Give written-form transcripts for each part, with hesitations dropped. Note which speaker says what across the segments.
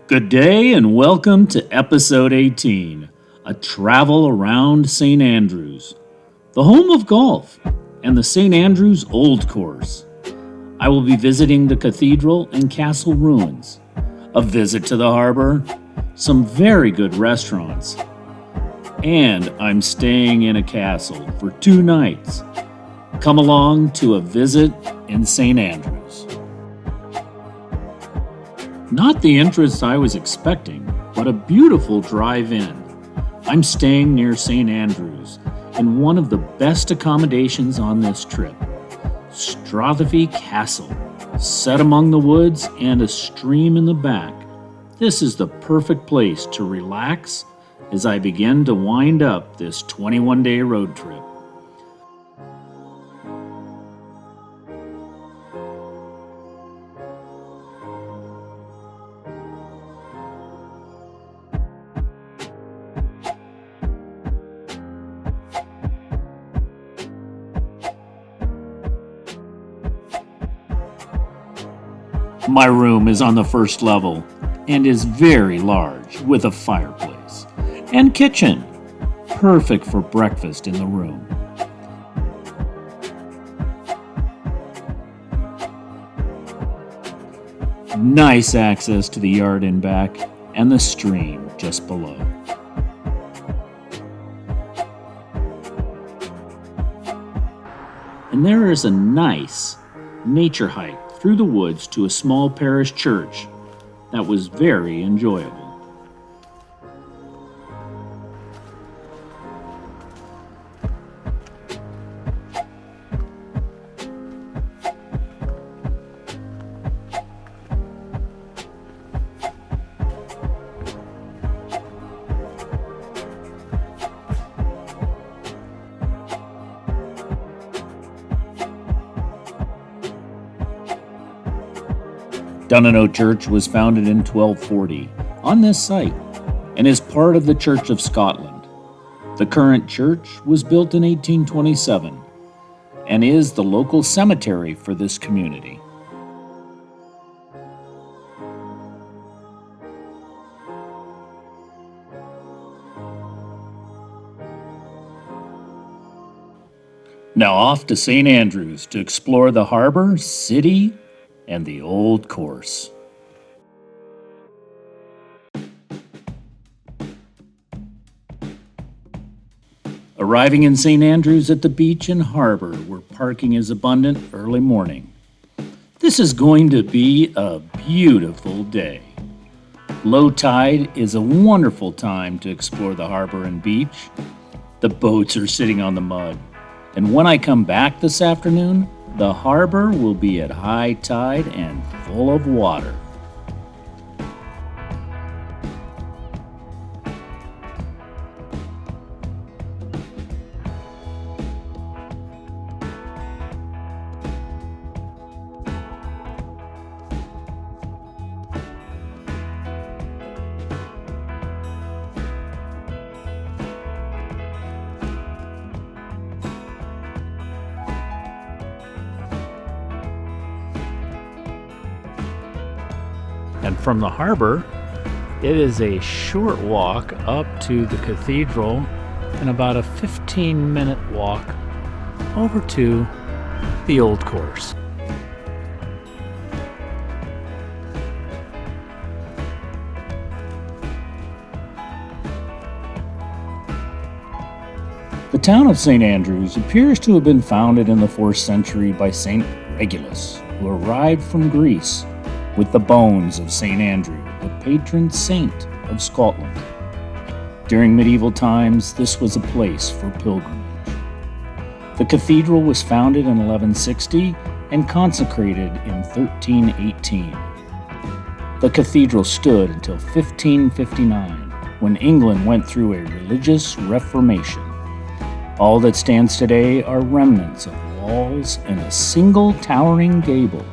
Speaker 1: Good day and welcome to episode 18, a travel around St. Andrews, the home of golf and the St. Andrews Old Course. I will be visiting the cathedral and castle ruins, a visit to the harbor, some very good restaurants, and I'm staying in a castle for 2 nights. Come along to a visit in St. Andrews. Not the interest I was expecting, but a beautiful drive-in. I'm staying near St. Andrews in one of the best accommodations on this trip, Strathspey Castle, set among the woods and a stream in the back. This is the perfect place to relax as I begin to wind up this 21-day road trip. My room is on the first level and is very large with a fireplace and kitchen, perfect for breakfast in the room. Nice access to the yard in back and the stream just below. And there is a nice nature hike through the woods to a small parish church that was very enjoyable. Dunnow Church was founded in 1240 on this site and is part of the Church of Scotland. The current church was built in 1827 and is the local cemetery for this community. Now off to St. Andrews to explore the harbor, city, and the Old Course. Arriving in St. Andrews at the beach and harbor, where parking is abundant early morning. This is going to be a beautiful day. Low tide is a wonderful time to explore the harbor and beach. The boats are sitting on the mud, and when I come back this afternoon, the harbor will be at high tide and full of water. And from the harbor, it is a short walk up to the cathedral and about a 15-minute walk over to the Old Course. The town of St. Andrews appears to have been founded in the 4th century by St. Regulus, who arrived from Greece with the bones of St. Andrew, the patron saint of Scotland. During medieval times, this was a place for pilgrimage. The cathedral was founded in 1160 and consecrated in 1318. The cathedral stood until 1559, when England went through a religious reformation. All that stands today are remnants of walls and a single towering gable.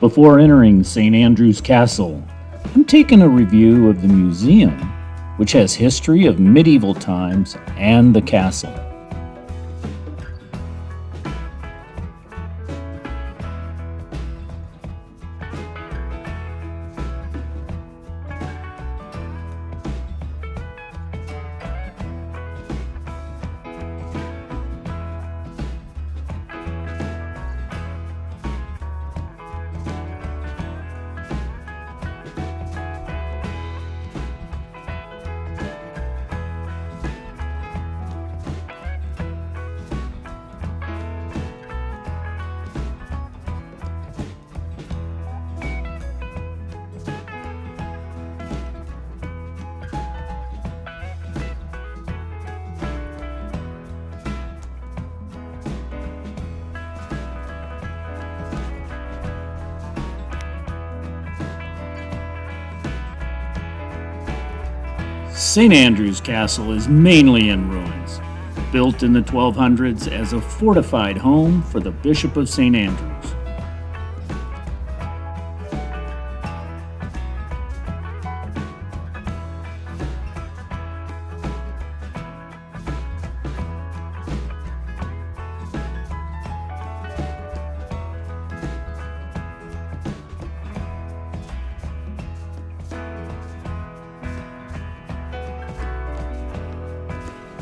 Speaker 1: Before entering St. Andrew's Castle, I'm taking a review of the museum, which has history of medieval times and the castle. St. Andrew's Castle is mainly in ruins, built in the 1200s as a fortified home for the Bishop of St. Andrews.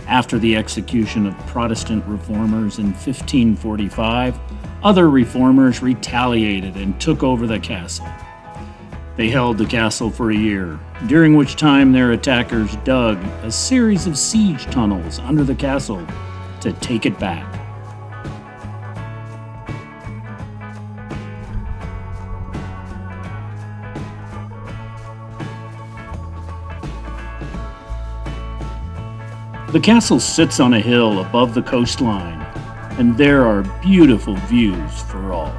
Speaker 1: After the execution of Protestant reformers in 1545, other reformers retaliated and took over the castle. They held the castle for a year, during which time their attackers dug a series of siege tunnels under the castle to take it back. The castle sits on a hill above the coastline, and there are beautiful views for all.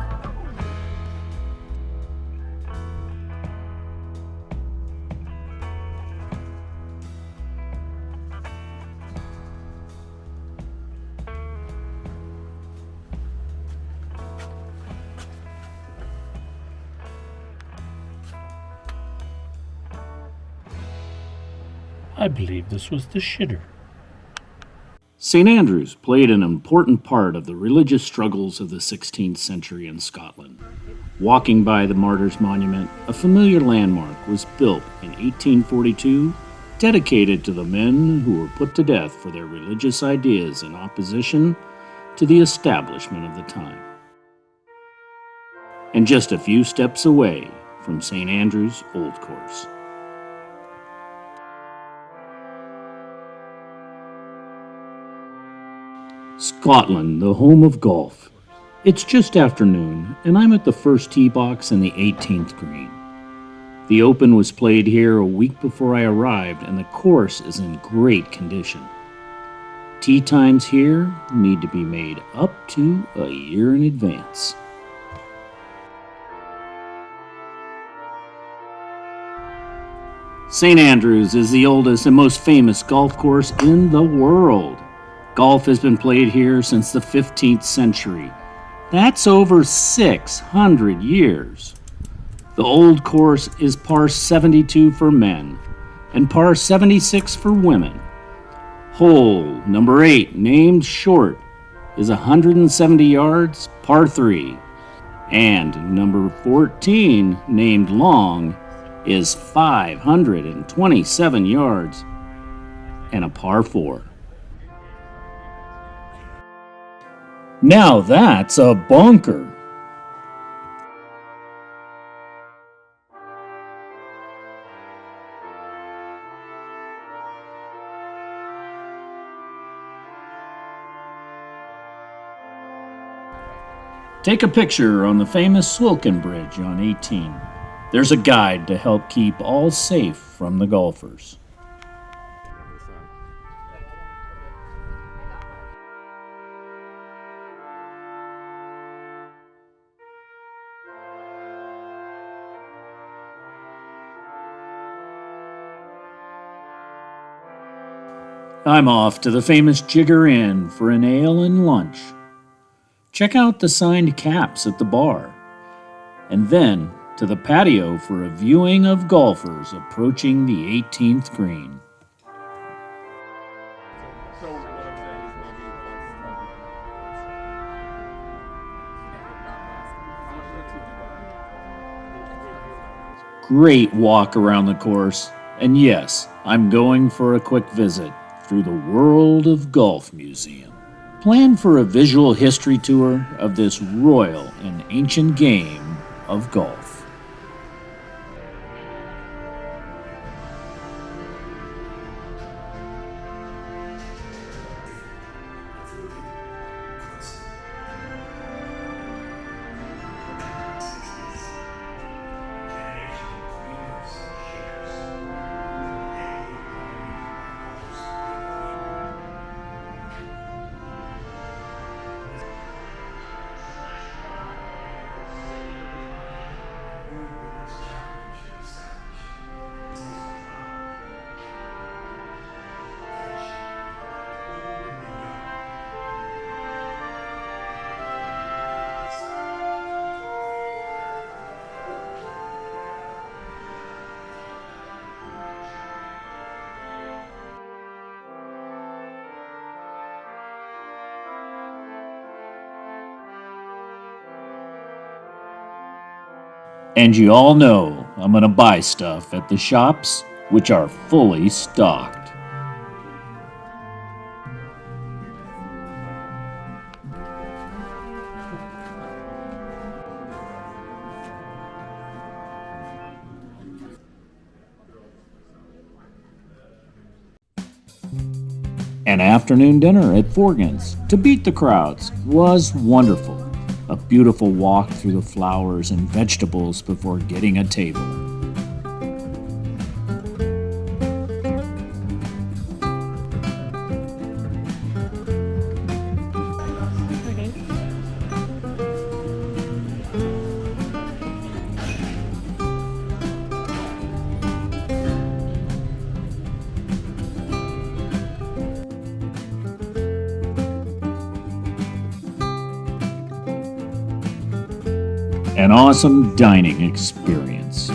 Speaker 2: I believe this was the shitter.
Speaker 1: St. Andrews played an important part of the religious struggles of the 16th century in Scotland. Walking by the Martyrs' Monument, a familiar landmark was built in 1842, dedicated to the men who were put to death for their religious ideas in opposition to the establishment of the time. And just a few steps away from St. Andrew's Old Course. Scotland, the home of golf. It's just afternoon, and I'm at the first tee box in the 18th green. The Open was played here a week before I arrived, and the course is in great condition. Tee times here need to be made up to a year in advance. St. Andrews is the oldest and most famous golf course in the world. Golf has been played here since the 15th century. That's over 600 years. The old course is par 72 for men and par 76 for women. Hole number 8, named short, is 170 yards, par 3. And number 14, named long, is 527 yards and a par 4. Now that's a bunker. Take a picture on the famous Swilcan Bridge on 18. There's a guide to help keep all safe from the golfers. I'm off to the famous Jigger Inn for an ale and lunch. Check out the signed caps at the bar. and then to the patio for a viewing of golfers approaching the 18th green. Great walk around the course, and yes, I'm going for a quick visit through the World of Golf Museum. Plan for a visual history tour of this royal and ancient game of golf. And you all know I'm gonna buy stuff at the shops, which are fully stocked. An afternoon dinner at Forgan's to beat the crowds was wonderful. A beautiful walk through the flowers and vegetables before getting a table. An awesome dining experience.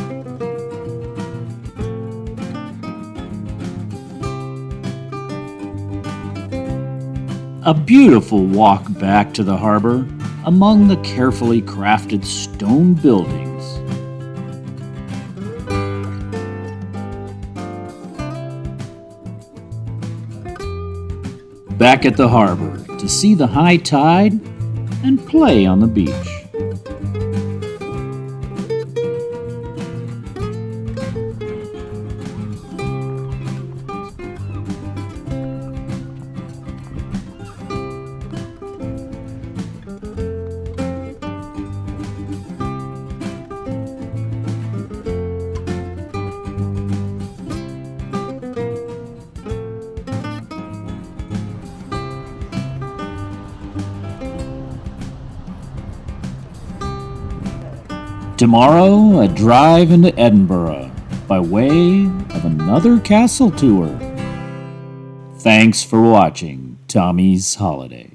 Speaker 1: A beautiful walk back to the harbor among the carefully crafted stone buildings. Back at the harbor to see the high tide and play on the beach. Tomorrow, a drive into Edinburgh by way of another castle tour. Thanks for watching Tommy's Holiday.